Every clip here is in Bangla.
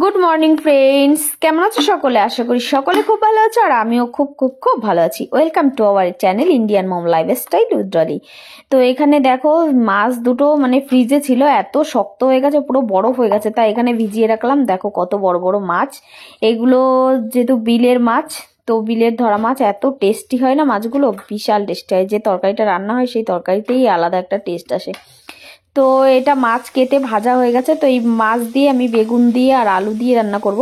গুড মর্নিং ফ্রেন্ডস, কেমন আছো সকলে? আশা করি সকলে খুব ভালো আছো আর আমিও খুব খুব খুব ভালো আছি। Welcome to our channel Indian mom lifestyle with Dolly. তো এখানে দেখো মাছ দুটো মানে ফ্রিজে ছিল, এত শক্ত হয়ে গেছে, পুরো বরফ হয়ে গেছে, তাই এখানে ভিজিয়ে রাখলাম। দেখো কত বড় বড় মাছ এগুলো, যেহেতু বিলের মাছ, তো বিলের ধরা মাছ এত টেস্টি হয় না, মাছগুলো বিশাল টেস্টি হয়। যে তরকারিটা রান্না হয় সেই তরকারিতেই আলাদা একটা টেস্ট আসে। তো এটা মাছ কেটে ভাজা হয়ে গেছে, তো এই মাছ দিয়ে আমি বেগুন দিয়ে আর আলু দিয়ে রান্না করব।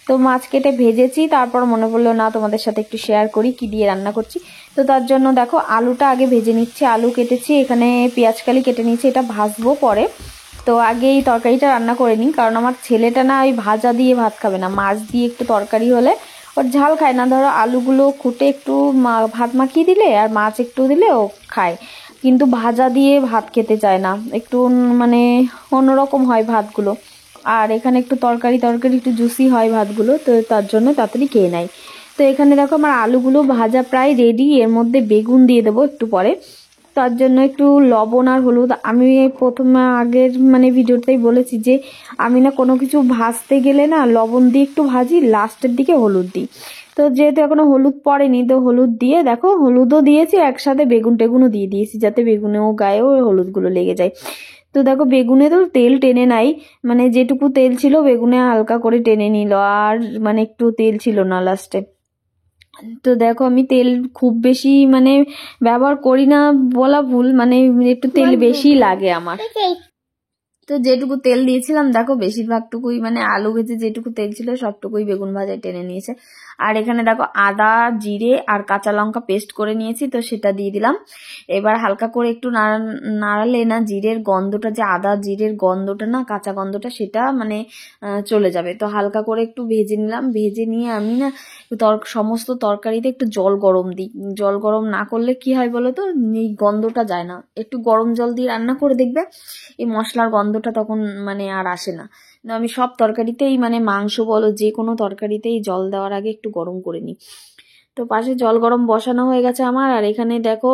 তো মাছ কেটে ভেজেছি, তারপর মনে পড়লো না তোমাদের সাথে একটু শেয়ার করি কি দিয়ে রান্না করছি। তো তার জন্য দেখো আলুটা আগে ভেজে নিচ্ছি। আলু কেটেছি, এখানে পেঁয়াজকালি কেটে নিচ্ছি, এটা ভাজবো পরে। তো আগে এই তরকারিটা রান্না করে নিই, কারণ আমার ছেলেটা না ওই ভাজা দিয়ে ভাত খাবে না, মাছ দিয়ে একটু তরকারি হলে ওর ঝাল খায় না। ধরো আলুগুলো খুঁটে একটু ভাত মাখিয়ে দিলে আর মাছ একটু দিলে ও খায়, কিন্তু ভাজা দিয়ে ভাত খেতে চায় না, একটু মানে অন্যরকম হয় ভাতগুলো। আর এখানে একটু তরকারি তরকারি একটু জুসি হয় ভাতগুলো, তো তার জন্য তাড়াতাড়ি খেয়ে নেয়। তো এখানে দেখো আমার আলুগুলো ভাজা প্রায় রেডি, এর মধ্যে বেগুন দিয়ে দেবো একটু পরে। তার জন্য একটু লবণ আর হলুদ, আমি প্রথমে আগের মানে ভিডিওতেই বলেছি যে আমি না কোনো কিছু ভাজতে গেলে না লবণ দিয়ে একটু ভাজি, লাস্টের দিকে হলুদ দিই। তো যেহেতু এখনো হলুদ পড়েনি, তো হলুদ দিয়ে দেখো হলুদও দিয়েছি, একসাথে বেগুন টেগুনও দিয়ে দিয়েছি যাতে বেগুনেও গায়েও হলুদগুলো লেগে যায়। তো দেখো বেগুনে তো তেল টেনে নাই, মানে যেটুকু তেল ছিল বেগুনে হালকা করে টেনে নিল, আর মানে একটু তেল ছিল না লাস্টে। তো দেখো আমি তেল খুব বেশি মানে ব্যবহার করি না বলা ভুল, মানে একটু তেল বেশি লাগে আমার। তো যেটুকু তেল দিয়েছিলাম দেখো বেশিরভাগটুকুই মানে আলু ভেজে যেটুকু তেল ছিল সবটুকুই বেগুন ভাজায় টেনে নিয়েছে। আর এখানে দেখো আদা জিরে আর কাঁচা লঙ্কা পেস্ট করে নিয়েছি, তো সেটা দিয়ে দিলাম। এবার হালকা করে একটু নাড়ালে না জিরের গন্ধটা, যে আদা জিরের গন্ধটা না, কাঁচা গন্ধটা সেটা মানে চলে যাবে। তো হালকা করে একটু ভেজে নিলাম, ভেজে নিয়ে আমি না সমস্ত তরকারিতে একটু জল গরম দিই। জল গরম না করলে কি হয় বলো তো, এই গন্ধটা যায় না। একটু গরম জল দিয়ে রান্না করে দেখবে এই মশলার গন্ধটা তখন মানে আর আসে না। আমি সব তরকারিতেই মানে মাংস বলো যে কোনো তরকারিতেই জল দেওয়ার আগে একটু গরম করে নিই। তো পাশে জল গরম বসানো হয়ে গেছে আমার, আর এখানে দেখো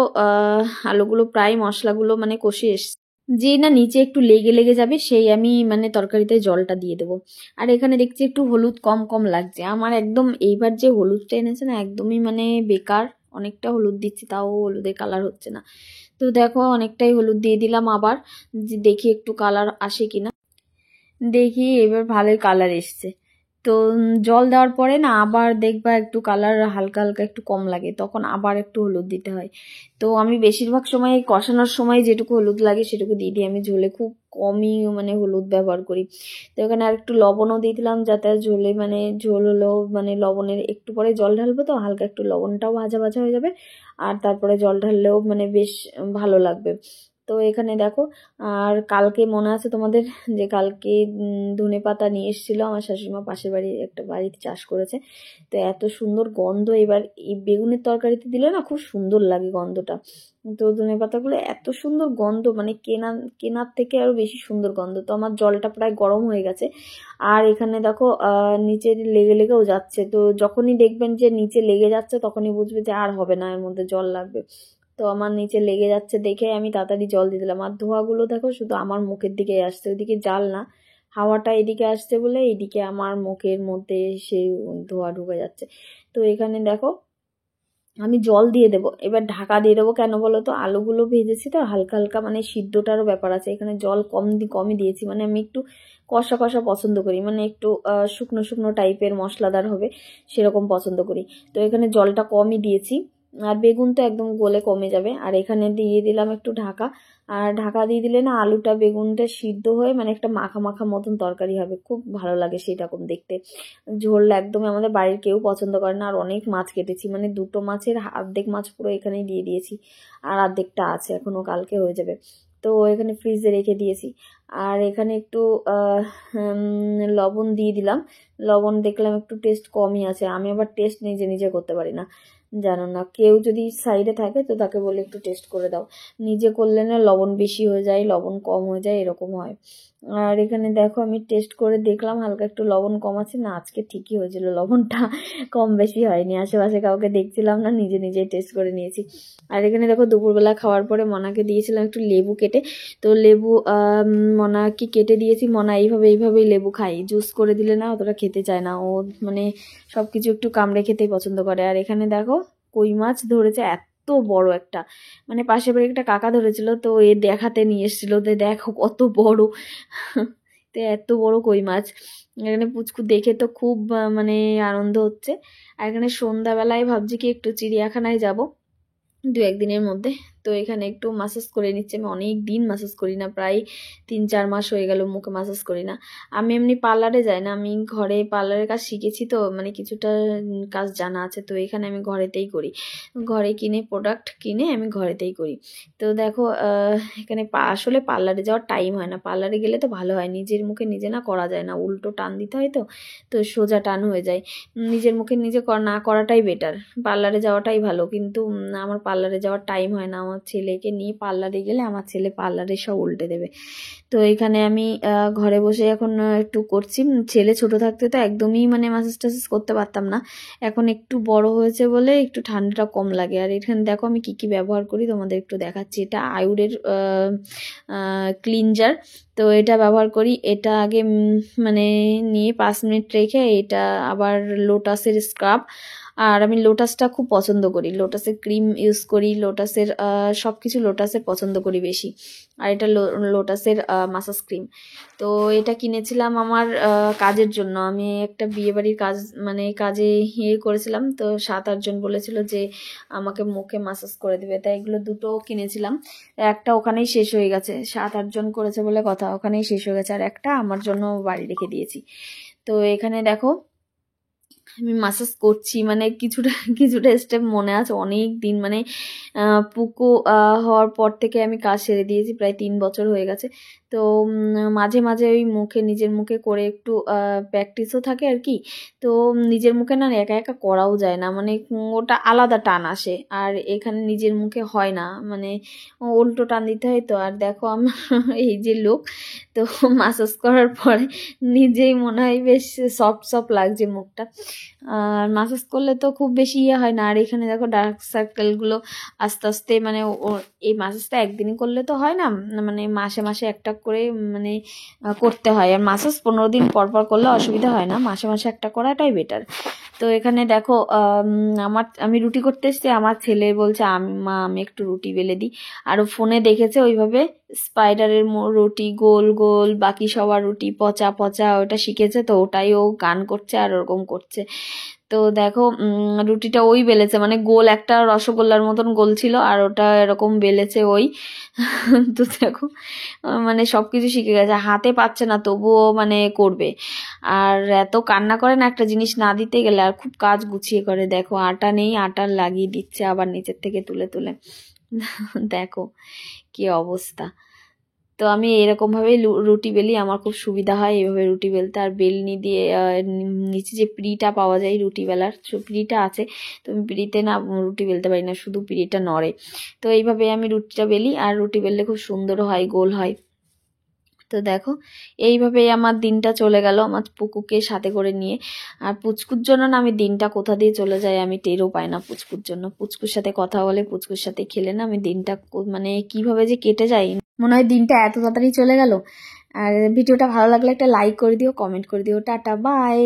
আলুগুলো প্রায় মশলাগুলো মানে কষে এসছে, যে না নিচে একটু লেগে লেগে যাবে সেই আমি মানে তরকারিতে জলটা দিয়ে দেবো। আর এখানে দেখছি একটু হলুদ কম কম লাগছে আমার, একদম এইবার যে হলুদটা এনেছে না একদমই মানে বেকার। অনেকটা হলুদ দিচ্ছি তাও হলুদের কালার হচ্ছে না। তো দেখো অনেকটাই হলুদ দিয়ে দিলাম আবার, যে দেখি একটু কালার আসে কিনা। দেখি এবার ভালোই কালার এসছে। তো জল দেওয়ার পরে না আবার দেখবা একটু কালার হালকা হালকা একটু কম লাগে, তখন আবার একটু হলুদ দিতে হয়। তো আমি বেশিরভাগ সময় কষানোর সময় যেটুকু হলুদ লাগে সেটুকু দিয়ে দিই, আমি ঝোলে খুব কমই মানে হলুদ ব্যবহার করি। তো এখানে আর একটু লবণও দিয়ে দিলাম, যাতে ঝোলে মানে ঝোল হলেও মানে লবণের একটু পরে জল ঢালবো, তো হালকা একটু লবণটাও ভাজা ভাজা হয়ে যাবে, আর তারপরে জল ঢাললেও মানে বেশ ভালো লাগবে। তো এখানে দেখো, আর কালকে মনে আছে তোমাদের যে কালকে ধনেপাতা নিয়ে এসেছিলো আমার শাশুড়িমা, পাশের বাড়ি একটা বাড়িতে চাষ করেছে। তো এত সুন্দর গন্ধ, এবার এই বেগুনের তরকারিতে দিলে না খুব সুন্দর লাগে গন্ধটা। তো ধনেপাতাগুলো এত সুন্দর গন্ধ, মানে কেনার থেকে আরো বেশি সুন্দর গন্ধ। তো আমার জলটা প্রায় গরম হয়ে গেছে, আর এখানে দেখো নিচে লেগে লেগেও যাচ্ছে। তো যখনই দেখবেন যে নিচে লেগে যাচ্ছে তখনই বুঝবে যে আর হবে না, এর মধ্যে জল লাগবে। তো আমার নিচে লেগে যাচ্ছে দেখে আমি তাড়াতাড়ি জল দিয়ে দিলাম। আর ধোঁয়াগুলো দেখো শুধু আমার মুখের দিকে আসছে, ওইদিকে জাল না, হাওয়াটা এদিকে আসছে বলে এইদিকে আমার মুখের মধ্যে সেই ধোঁয়া ঢুকে যাচ্ছে। তো এখানে দেখো আমি জল দিয়ে দেবো, এবার ঢাকা দিয়ে দেবো। কেন বলো তো, আলুগুলো ভেজেছি তো হালকা হালকা, মানে সিদ্ধটারও ব্যাপার আছে, এখানে জল কমই দিয়েছি। মানে আমি একটু কষা কষা পছন্দ করি, মানে একটু শুকনো শুকনো টাইপের মশলাদার হবে সেরকম পছন্দ করি। তো এখানে জলটা কমই দিয়েছি, আর বেগুন তো একদম গলে কমে যাবে। আর এখানে দিয়ে দিলাম একটু ঢাকা, আর ঢাকা দিয়ে দিলে না আলুটা বেগুনটা সিদ্ধ হয়ে মানে একটা মাখা মাখা মতন তরকারি হবে, খুব ভালো লাগে সেই রকম দেখতে। ঝোল একদমই আমাদের বাড়ির কেউ পছন্দ করে না। আর অনেক মাছ কেটেছি, মানে দুটো মাছের অর্ধেক মাছ পুরো এখানেই দিয়ে দিয়েছি, আর অর্ধেকটা আছে এখনো, কালকে হয়ে যাবে। তো এখানে ফ্রিজে রেখে দিয়েছি। আর এখানে একটু লবণ দিয়ে দিলাম। লবণ দেখলাম একটু টেস্ট কমই আছে, আমি আবার টেস্ট নিজে নিজে করতে পারি না, জানো না। কেউ যদি সাইডে থাকে তো তাকে বলে একটু টেস্ট করে দাও, নিজে করলে না লবণ বেশি হয়ে যায় লবণ কম হয়ে যায় এরকম হয়। আর এখানে দেখো আমি টেস্ট করে দেখলাম হালকা একটু লবণ কম আছে না, আজকে ঠিকই হয়েছিল, লবণটা কম বেশি হয়নি। আশেপাশে কাউকে দেখছিলাম না, নিজে নিজেই টেস্ট করে নিয়েছি। আর এখানে দেখো দুপুরবেলা খাওয়ার পরে মনাকে দিয়েছিলাম একটু লেবু কেটে, তো লেবু মনাকে কেটে দিয়েছি। মনা এইভাবেই লেবু খাই, জুস করে দিলে না অতটা খেতে চায় না, ও মানে সব কিছু একটু কামড়ে খেতেই পছন্দ করে। আর এখানে দেখো কই মাছ ধরেছে এত বড় একটা, মানে পাশের বাড়ি একটা কাকা ধরেছিল, তো এ দেখাতে নিয়ে এসেছিল, তো দেখো কত বড় তো এত বড় কই মাছ। এখানে পুচকু দেখে তো খুব মানে আনন্দ হচ্ছে। আর এখানে সন্ধ্যাবেলায় ভাবছি কি একটু চিড়িয়াখানায় যাব 2-1 দিনের মধ্যে। তো এখানে একটু মাসাজ করে নিচ্ছে, আমি অনেক দিন মাসাজ করি না, প্রায় 3-4 মাস হয়ে গেল মুখে মাসাজ করি না। আমি এমনি পার্লারে যাই না, আমি ঘরে পার্লারের কাজ শিখেছি, তো মানে কিছুটা কাজ জানা আছে, তো এখানে আমি ঘরেতেই করি, ঘরে কিনে প্রোডাক্ট কিনে আমি ঘরেতেই করি। তো দেখো এখানে আসলে পার্লারে যাওয়ার টাইম হয় না, পার্লারে গেলে তো ভালো হয়, নিজের মুখে নিজে না করা যায় না, উল্টো টান দিতে হয়, তো সোজা টান হয়ে যায়। নিজের মুখে নিজে না করাটাই বেটার, পার্লারে যাওয়াটাই ভালো। কিন্তু আমার পার্লারে যাওয়ার টাইম হয় না, আমার ছেলেকে নিয়ে পার্লারে গেলে আমার ছেলে পার্লারে সব উল্টে দেবে। তো এখানে আমি ঘরে বসে এখন একটু করছি। ছেলে ছোট থাকতে তো একদমই মানে মাসাজ টাসাজ করতে পারতাম না, এখন একটু বড় হয়েছে বলে একটু ঠান্ডাটা কম লাগে। আর এখানে দেখো আমি কি কি ব্যবহার করি তোমাদের একটু দেখাচ্ছি। এটা আয়ুরের ক্লিনজার, তো এটা ব্যবহার করি। এটা আগে মানে নিয়ে 5 মিনিট রেখে, এটা আবার লোটাসের স্ক্রাব, আর আমি লোটাসটা খুব পছন্দ করি, লোটাসের ক্রিম ইউজ করি, লোটাসের সব কিছু লোটাসের পছন্দ করি বেশি। আর এটা লোটাসের মাসাজ ক্রিম। তো এটা কিনেছিলাম আমার কাজের জন্য, আমি একটা বিয়েবাড়ির কাজ মানে কাজে করেছিলাম, তো 7-8 জন বলেছিল যে আমাকে মুখে মাসাজ করে দেবে, তাই এগুলো দুটো কিনেছিলাম। একটা ওখানেই শেষ হয়ে গেছে, 7-8 জন করেছে বলে কথা, ওখানেই শেষ হয়ে গেছে, আর একটা আমার জন্য বাড়ি রেখে দিয়েছি। তো এখানে দেখো আমি মাসাজ করছি, মানে কিছুটা কিছুটা স্টেপ মনে আছে, অনেক দিন মানে পুকু হওয়ার পর থেকে আমি কাজ ছেড়ে দিয়েছি, প্রায় 3 বছর হয়ে গেছে। তো মাঝে মাঝে ওই মুখে নিজের মুখে করে একটু প্র্যাকটিসও থাকে আর কি। তো নিজের মুখে না একা একা করাও যায় না, মানে ওটা আলাদা টান আসে, আর এখানে নিজের মুখে হয় না, মানে উল্টো টান দিতে হয়। তো আর দেখো আমার এই যে লোক, তো মাসাজ করার পরে নিজেই মনে হয় বেশ সফট সফট লাগছে মুখটা। আর মাসাজ করলে তো খুব বেশি ইয়ে হয় না। আর এখানে দেখো ডার্ক সার্কেলগুলো আস্তে আস্তে মানে এই মাসাজটা একদিনই করলে তো হয় না, মানে মাসে মাসে একটা করে মানে করতে হয়। আর মাসাজ 15 দিন পর পর করলে অসুবিধা হয় না, মাসে মাসে একটা করাটাই বেটার। তো এখানে দেখো আমি রুটি করতে এসেছি, আমার ছেলে বলছে আমি একটু রুটি বেলে দিই। আর ফোনে দেখেছে ওইভাবে স্পাইডারের রুটি গোল গোল, বাকি সবার রুটি পচা পচা, ওটা শিখেছে, তো ওটাই ও গান করছে আর ওরকম করছে। তো দেখো রুটিটা ওই বেলেছে, মানে গোল একটা রসগোল্লার মতন গোল ছিল, আর ওটা এরকম বেলেছে ওই তো দেখো মানে সবকিছু শিখে গেছে, হাতে পাচ্ছে না তবুও মানে করবে। আর এত কান্না করে না একটা জিনিস না দিতে গেলে, আর খুব কাজ গুছিয়ে করে। দেখো আটা নেই, আটা লাগিয়ে দিচ্ছে আবার নিচের থেকে তুলে তুলে দেখো কি অবস্থা। তো আমি এরকম ভাবে রুটি বেলি, আমার খুব সুবিধা হয় এইভাবে রুটি বেলতে। আর বেলনি দিয়ে নিচে যে পিঁড়িটা পাওয়া যায় রুটি বেলার, পিঁড়িটা আছে, তো আমি পিঁড়িতে না রুটি বেলতে পারি না, শুধু পিঁড়িটা নড়ে। তো এইভাবে আমি রুটিটা বেলি, আর রুটি বেললে খুব সুন্দর হয়, গোল হয়। তো দেখো এইভাবেই আমার দিনটা চলে গেল আমার পুকুকে সাথে করে নিয়ে। আর পুচকুর জন্য না আমি দিনটা কোথা দিয়ে চলে যায় আমি টেরও পাই না। পুচকুর জন্য, পুচকুর সাথে কথা বলে, পুচকুর সাথে খেলে না আমি দিনটা মানে কিভাবে যে কেটে যায়, মনে হয় দিনটা এত তাড়াতাড়ি চলে গেল। আর ভিডিওটা ভালো লাগলে একটা লাইক করে দিও, কমেন্ট করে দিও। Tata bye.